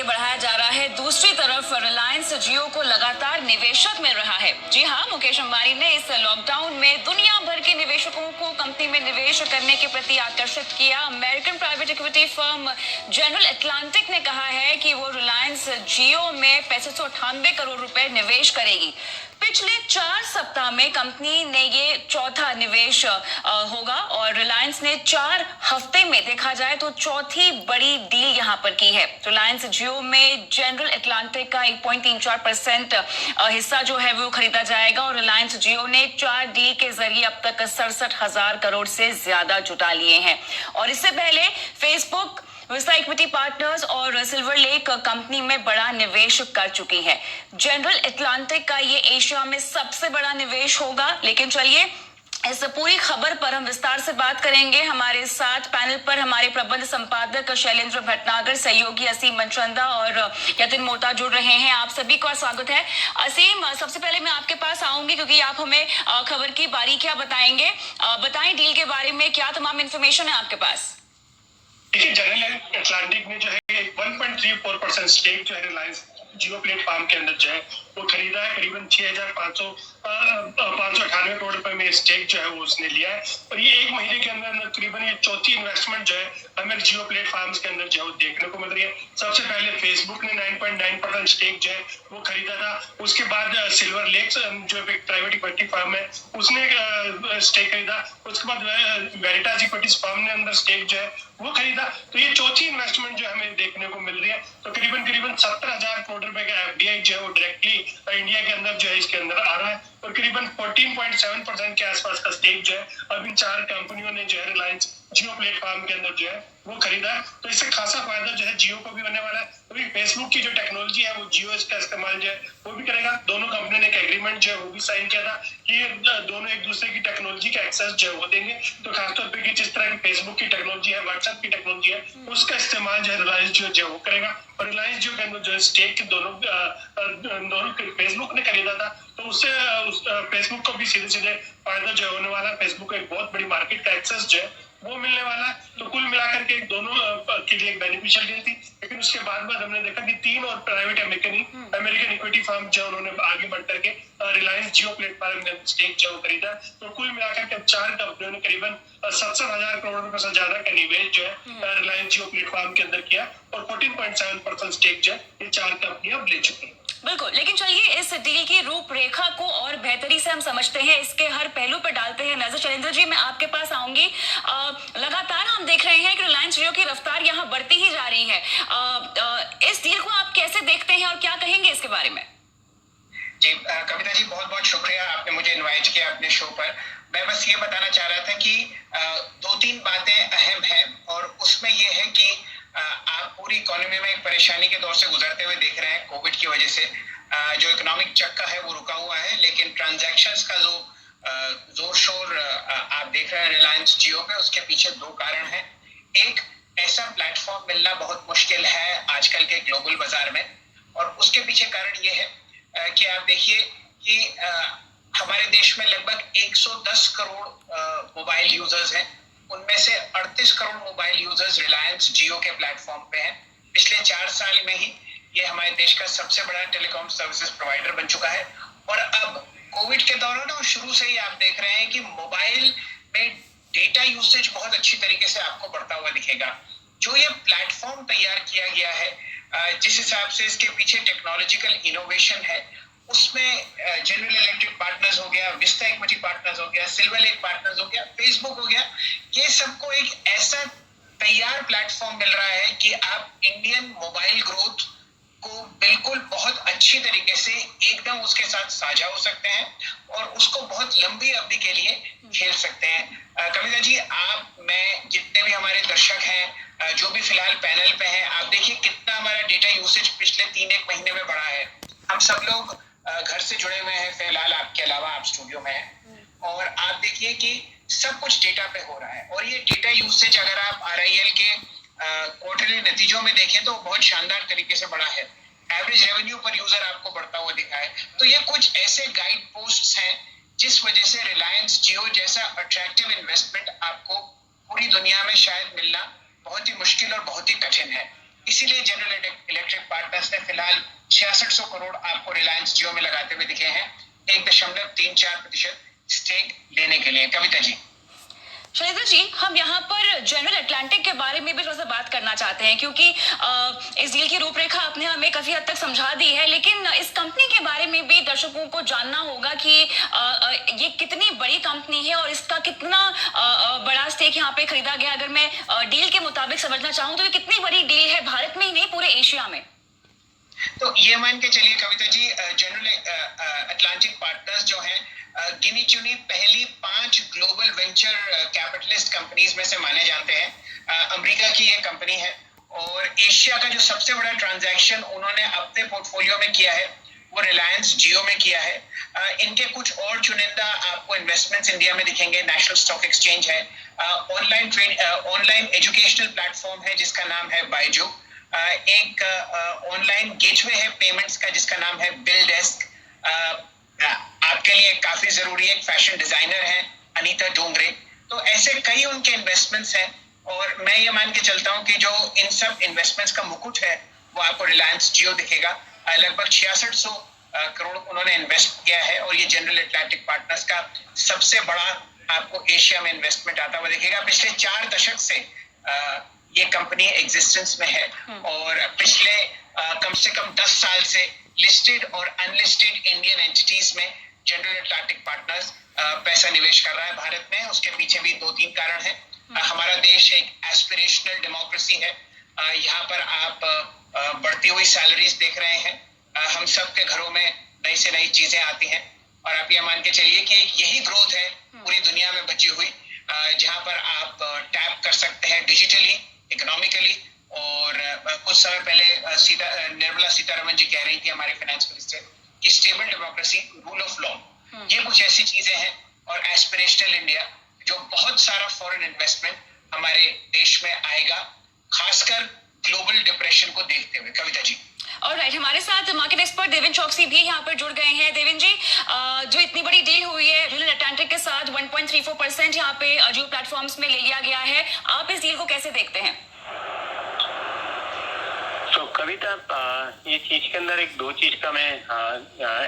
बढ़ाया जा रहा है, दूसरी तरफ रिलायंस जियो को लगातार निवेशक मिल रहा है। जी हाँ, मुकेश अंबानी ने इस लॉकडाउन में दुनिया भर के निवेशकों को कंपनी में निवेश करने के प्रति आकर्षित किया। American private equity firm general Atlantic ने कहा है कि वो रिलायंस जियो में 6598 करोड़ रुपए निवेश करेगी। पिछले 4 सप्ताह में कंपनी ने ये चौथा निवेश होगा और रिलायंस ने 4 हफ्ते में देखा जाए तो चौथी बड़ी डील यहां पर की है। रिलायंस जियो में जनरल अटलांटिक का 1.34% हिस्सा जो है वो खरीदा जाएगा और रिलायंस जियो ने 4 डील के जरिए अब तक 67,000 करोड़ से ज्यादा जुटा लिए हैं। और इससे पहले फेसबुक, विस्टा इक्विटी पार्टनर्स और सिल्वर लेक कंपनी में बड़ा निवेश कर चुकी है। जनरल अटलांटिक का ये एशिया में सबसे बड़ा निवेश होगा। लेकिन चलिए, इस पूरी खबर पर हम विस्तार से बात करेंगे। हमारे साथ पैनल पर हमारे प्रबंध संपादक शैलेंद्र भटनागर, सहयोगी असीम मनचंदा और यतिन मोता जुड़ रहे हैं। आप सभी का स्वागत है। असीम, सबसे पहले मैं आपके पास आऊंगी क्योंकि आप हमें खबर की बारीकियां बताएंगे। बताएं डील के बारे में क्या तमाम इंफॉर्मेशन है आपके पास। देखिए, जनरल अटलांटिक ने जो है 1.34% स्टेक जो है रिलायंस जियो प्लेटफॉर्म के अंदर जो है वो खरीदा है। करीबन 6,598 करोड़ रुपए में स्टेक जो है वो उसने लिया है और ये एक महीने के अंदर करीबन ये चौथी इन्वेस्टमेंट जो है हमें जियो प्लेटफॉर्म्स के अंदर जो है देखने को मिल रही है। सबसे पहले फेसबुक ने 9.9% स्टेक जो है वो खरीदा था। उसके बाद सिल्वर लेक्स जो एक प्राइवेट इक्विटी फर्म है उसने स्टेक खरीदा। उसके बाद वेरिटास इक्विटीज फर्म ने अंदर स्टेक जो है वो खरीदा। तो ये चौथी इन्वेस्टमेंट जो हमें देखने को मिल रही है। तो करीबन 17,000 करोड़ रुपए का एफडीआई जो है वो डायरेक्टली इंडिया के अंदर जो है इसके अंदर आ रहा है और करीबन 14.7% के आसपास का स्टेक जो है अब इन 4 कंपनियों ने जो है रिलायंस जियो प्लेटफॉर्म के अंदर जो है वो खरीदा है। तो इससे खासा फायदा जो है जियो को भी होने वाला है। अभी फेसबुक की जो टेक्नोलॉजी है वो जियो इसका इस्तेमाल जो है वो भी करेगा। दोनों कंपनी ने एक एग्रीमेंट जो है वो भी साइन किया था कि दोनों एक दूसरे की टेक्नोलॉजी का एक्सेस जो है वो देंगे। तो खासतौर पर जिस तरह की फेसबुक की टेक्नोलॉजी है, व्हाट्सएप की टेक्नोलॉजी है, उसका इस्तेमाल जो है रिलायंस जो है वो करेगा। और रिलायंस जियो के अंदर जो है स्टेक दोनों फेसबुक ने खरीदा था तो उससे फेसबुक को भी सीधे सीधे फायदा जो होने वाला है। फेसबुक को एक बहुत बड़ी मार्केट का एक्सेस जो है वो मिलने वाला है। तो कुल मिलाकर के दोनों के लिए एक बेनिफिशियल डील थी। लेकिन उसके बाद हमने देखा कि 3 और प्राइवेट अमेरिकन इक्विटी फर्म जो उन्होंने आगे बढ़ करके रिलायंस जियो प्लेटफॉर्म में स्टेक जो खरीदा। तो कुल मिलाकर के 4 कंपनियों ने करीबन 67,000 करोड़ रुपए से ज्यादा का निवेश जो है रिलायंस जियो प्लेटफॉर्म के अंदर किया और 14.7% स्टेक जो है ये 4 कंपनियां ले चुकी है। बिल्कुल, लेकिन चलिए इस डील की रूपरेखा को और बेहतरी से हम समझते हैं, इसके हर पहलू पर डालते हैं नजर। शैलेंद्र जी, मैं आपके पास आऊंगी। लगातार हम देख रहे हैं कि रिलायंस जियो की रफ्तार यहाँ बढ़ती ही जा रही है। इस डील को आप कैसे देखते हैं और क्या कहेंगे इसके बारे में? जी कविता जी, बहुत बहुत शुक्रिया, आपने मुझे इनवाइट किया अपने शो पर। मैं बस ये बताना चाह रहा था कि 2-3 बातें अहम हैं और उसमें ये है कि आप पूरी इकोनॉमी में एक परेशानी के दौर से गुजरते हुए देख रहे हैं। कोविड की वजह से जो इकोनॉमिक चक्का है वो रुका हुआ है, लेकिन ट्रांजैक्शंस का जो जोर शोर आप देख रहे हैं रिलायंस जियो पे, उसके पीछे 2 कारण हैं। एक, ऐसा प्लेटफॉर्म मिलना बहुत मुश्किल है आजकल के ग्लोबल बाजार में और उसके पीछे कारण ये है कि आप देखिए कि हमारे देश में लगभग 110 करोड़ मोबाइल यूजर्स हैं। उनमें से 38 करोड़ मोबाइल यूजर्स रिलायंस जियो के प्लेटफॉर्म पे हैं। पिछले 4 साल में ही ये हमारे देश का सबसे बड़ा टेलीकॉम सर्विसेज प्रोवाइडर बन चुका है। और अब कोविड के दौरान और शुरू से ही आप देख रहे हैं कि मोबाइल में डेटा यूसेज बहुत अच्छी तरीके से आपको बढ़ता हुआ दिखेगा। जो ये प्लेटफॉर्म तैयार किया गया है, जिस हिसाब से इसके पीछे टेक्नोलॉजिकल इनोवेशन है, उसमें जनरल इलेक्ट्रिक पार्टनर्स हो गया, विस्टा इक्विटी पार्टनर्स हो गया, सिल्वर लेक पार्टनर्स हो गया, फेसबुक हो गया, ये सबको एक ऐसा तैयार प्लेटफॉर्म मिल रहा है कि आप इंडियन मोबाइल ग्रोथ को बिल्कुल बहुत अच्छी तरीके से एकदम उसके साथ साझा हो सकते हैं और उसको बहुत लंबी अवधि के लिए खेल सकते हैं। कविता जी, आप, मैं, जितने भी हमारे दर्शक हैं, जो भी फिलहाल पैनल पे हैं, आप देखिए कितना हमारा डेटा यूसेज पिछले 3-1 महीने में बढ़ा है। हम सब लोग घर से जुड़े हुए हैं फिलहाल, आपके अलावा आप स्टूडियो में हैं और आप देखिए कि सब कुछ डेटा पे हो रहा है और ये डेटा यूसेज अगर आप RIL के क्वार्टरली नतीजों में देखें तो बहुत शानदार तरीके से बढ़ा है। एवरेज रेवेन्यू पर यूजर आपको बढ़ता हुआ दिखा है। तो ये कुछ ऐसे गाइड पोस्ट्स हैं जिस वजह से रिलायंस जियो जैसा अट्रैक्टिव इन्वेस्टमेंट आपको पूरी दुनिया में शायद मिलना बहुत ही मुश्किल और बहुत ही कठिन है। इसीलिए जनरल इलेक्ट्रिक पार्टनर्स ने फिलहाल 6600 करोड़ आपको रिलायंस जियो में लगाते हुए दिखे हैं 1.34% स्टेक लेने के लिए। कविता जी। शैलेंद्र जी, हम यहाँ पर जनरल अटलांटिक के बारे में भी थोड़ा सा बात करना चाहते हैं, क्योंकि इस डील की रूपरेखा आपने हमें काफी हद तक समझा दी है, लेकिन इस कंपनी के बारे में भी दर्शकों को जानना होगा कि ये कितनी बड़ी कंपनी है और इसका कितना बड़ा स्टेक यहाँ पे खरीदा गया। अगर मैं डील के मुताबिक समझना चाहूँ तो ये कितनी बड़ी डील है, भारत में ही नहीं पूरे एशिया में? तो ये मान के चलिए Kavita ji, general Atlantic partners जो हैं गिनी चुनी पहली 5 ग्लोबल वेंचर कैपिटलिस्ट कंपनीज में से माने जाते हैं। अमेरिका की ये कंपनी है और एशिया का जो सबसे बड़ा ट्रांजैक्शन उन्होंने अपने पोर्टफोलियो में किया है वो रिलायंस जियो में किया है। इनके कुछ और चुनिंदा आपको इन्वेस्टमेंट्स इंडिया में दिखेंगे। नेशनल स्टॉक एक्सचेंज है, ऑनलाइन एजुकेशनल प्लेटफॉर्म है जिसका नाम है बायजू, एक ऑनलाइन गेटवे है पेमेंट्स का जिसका नाम है बिल डेस्क, आपके लिए काफी जरूरी एक फैशन डिजाइनर है अनीता डोंगरे। तो ऐसे कई उनके इन्वेस्टमेंट्स हैं और मैं ये मान के चलता हूं कि जो इन सब इन्वेस्टमेंट्स का मुकुट है वो आपको रिलायंस जियो दिखेगा। लगभग 6600 करोड़ उन्होंने इन्वेस्ट किया है और ये जनरल अटलांटिक पार्टनर्स का सबसे बड़ा आपको एशिया में इन्वेस्टमेंट आता हुआ दिखेगा। पिछले 4 दशक से ये कंपनी एग्जिस्टेंस में है और पिछले कम से कम 10 साल से लिस्टेड और अनलिस्टेड इंडियन एंटिटीज में जनरल अटलांटिक पार्टनर्स पैसा निवेश कर रहा है भारत में। उसके पीछे भी 2-3 कारण हैं। हमारा देश एक एस्पिरेशनल डेमोक्रेसी है, यहाँ पर आप बढ़ती हुई सैलरीज देख रहे हैं, हम सब के घरों में नई से नई चीजें आती हैं और आप ये मान के चलिए कि यही ग्रोथ है पूरी दुनिया में बची हुई, जहाँ पर आप टैप कर सकते हैं डिजिटली, इकोनॉमिकली। और कुछ समय पहले निर्मला सीतारमन जी कह रही थी हमारे फाइनेंस मिनिस्टर कि stable democracy, rule of law, ये कुछ ऐसी चीजें हैं। और एस्पिरेशनल इंडिया, जो बहुत सारा फॉरेन इन्वेस्टमेंट हमारे देश में आएगा, खासकर ग्लोबल डिप्रेशन को देखते हुए। कविता जी। ऑलराइट, हमारे साथ मार्केट एक्सपर्ट देवेन चौकसी भी यहाँ पर जुड़ गए हैं। देवेन जी, जो इतनी बड़ी डील हुई है जनरल अटलांटिक के साथ 1.34% यहाँ पे जियो प्लेटफॉर्म्स में ले लिया गया है, आप इस डील को कैसे देखते हैं? तो कविता, ये चीज के अंदर एक 2 चीज का मैं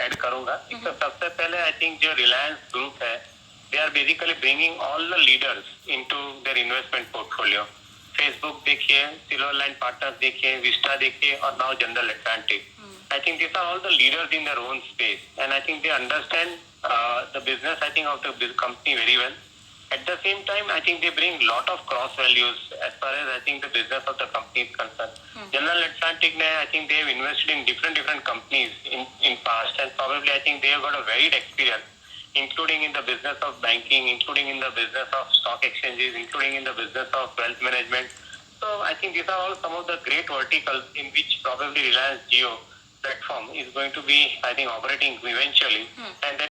ऐड करूंगा। तो सबसे पहले आई थिंक जो रिलायंस ग्रुप है, they are basically bringing all the leaders into their investment portfolio. Facebook देखिए, सिल्वर लाइन पार्टनर्स देखिए, विस्टा देखिए और now General Atlantic. I think these are all the leaders in their own space and I think they understand the business I think of the company very well. At the same time, I think they bring lot of cross values as far as I think the business of the company is concerned. General Atlantic, I think they have invested in different companies in past, and probably I think they have got a varied experience, including in the business of banking, including in the business of stock exchanges, including in the business of wealth management. So I think these are all some of the great verticals in which probably Reliance Jio platform is going to be, I think, operating eventually, and that